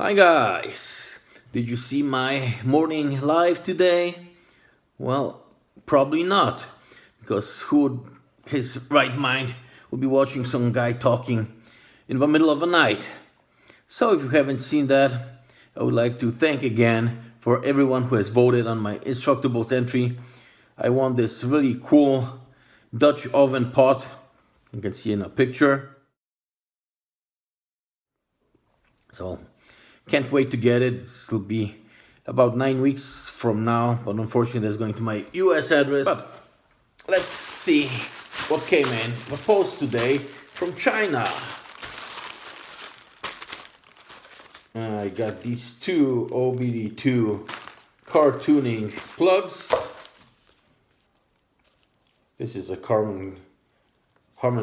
Hi guys! Did you see my morning live today? Well, probably not, because who would, his right mind would be watching some guy talking in the middle of the night? So if you haven't seen that, I would like to thank again for everyone who has voted on my Instructables entry. I won this really cool Dutch oven pot. You can see in a picture. So can't wait to get it. This will be about 9 weeks from now, but unfortunately that's going to my US address. But let's see what came in the post today from China. I got these two OBD2 car tuning plugs. This is a Harman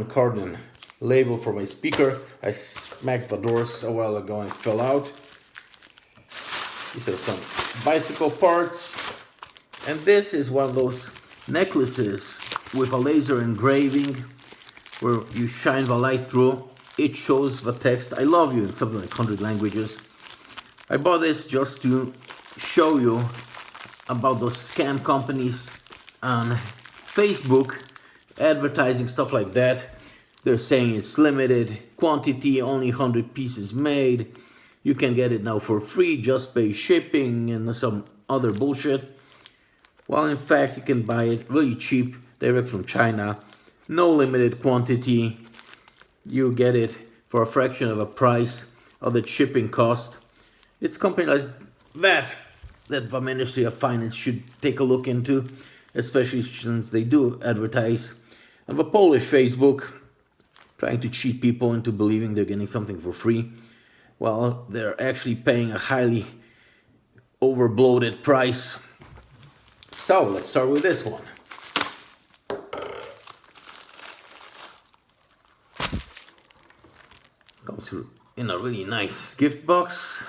Kardon label for my speaker. I smacked the doors a while ago and it fell out. These are some bicycle parts. And this is one of those necklaces with a laser engraving where you shine the light through. It shows the text, "I love you," in something like 100 languages. I bought this just to show you about those scam companies on Facebook advertising stuff like that. They're saying it's limited quantity, only 100 pieces made. You can get it now for free, just pay shipping and some other bullshit. Well, in fact, you can buy it really cheap, direct from China. No limited quantity. You get it for a fraction of a price of the shipping cost. It's company like that the Ministry of Finance should take a look into, especially since they do advertise on the Polish Facebook, trying to cheat people into believing they're getting something for free. Well, they're actually paying a highly overbloated price. So let's start with this one. Comes through in a really nice gift box.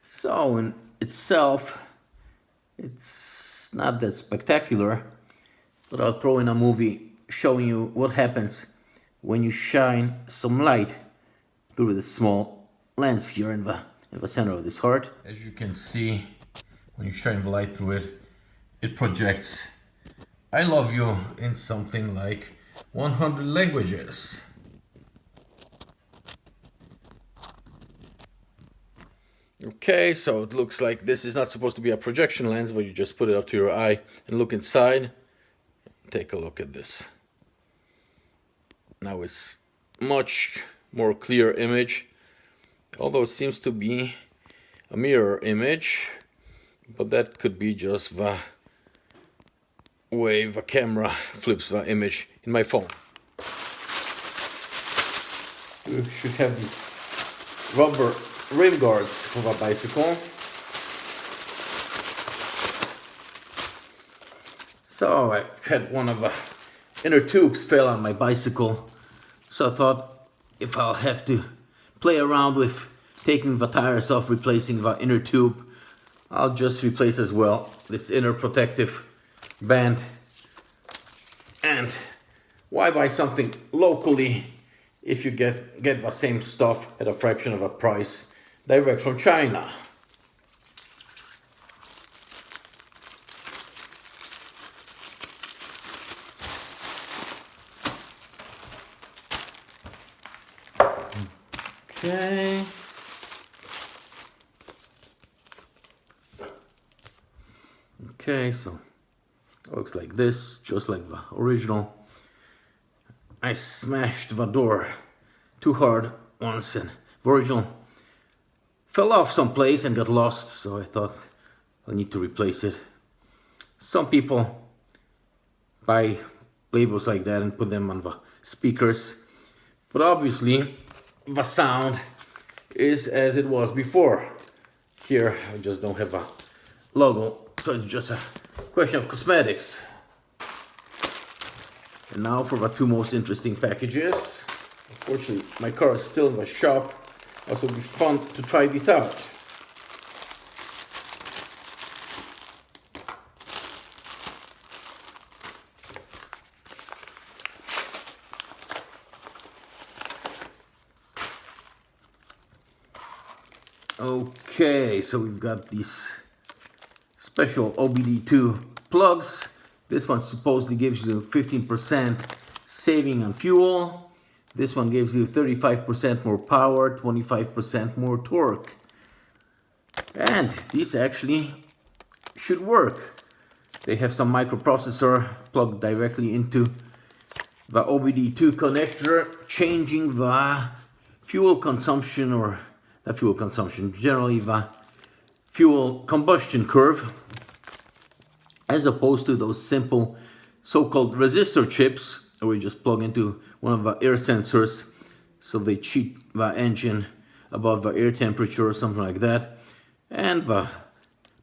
So in itself, it's not that spectacular, but I'll throw in a movie showing you what happens when you shine some light through the small lens here in the center of this heart. As you can see, when you shine the light through it, it projects "I love you" in something like 100 languages. Okay, so it looks like this is not supposed to be a projection lens, but you just put it up to your eye and look inside. Take a look at this. Now it's much more clear image, although it seems to be a mirror image, but that could be just the way the camera flips the image in my phone. You should have these rubber rim guards for the bicycle. So I had one of the inner tubes fail on my bicycle, so I thought if I'll have to play around with taking the tires off, replacing the inner tube, I'll just replace as well this inner protective band. And why buy something locally if you get the same stuff at a fraction of a price direct from China? Okay. Okay, so it looks like this, just like the original. I smashed the door too hard once and the original fell off someplace and got lost, so I thought I need to replace it. Some people buy labels like that and put them on the speakers, but obviously the sound is as it was before. Here I just don't have a logo, so it's just a question of cosmetics. And now for the two most interesting packages. Unfortunately, my car is still in the shop. Also, it'll be fun to try this out. Okay, so we've got these special OBD2 plugs. This one supposedly gives you 15% saving on fuel. This one gives you 35% more power, 25% more torque. And these actually should work. They have some microprocessor plugged directly into the OBD2 connector, changing the fuel consumption, or not fuel consumption, generally the fuel combustion curve, as opposed to those simple so-called resistor chips where we just plug into one of the air sensors, so they cheat the engine above the air temperature or something like that, and the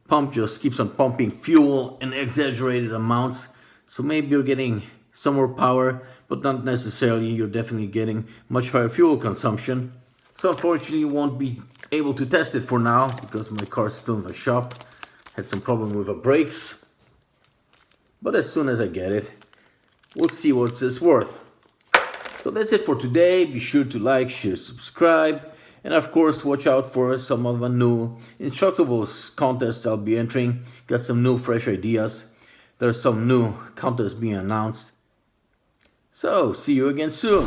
pump just keeps on pumping fuel in exaggerated amounts. So maybe you're getting some more power, but not necessarily. You're definitely getting much higher fuel consumption. So unfortunately you won't be able to test it for now because my car's still in the shop. Had some problem with the brakes, but as soon as I get it, we'll see what it's worth. So that's it for today. Be sure to like, share, subscribe, and of course watch out for some of the new Instructables contests I'll be entering. Got some new fresh ideas. There's some new contests being announced. So see you again soon.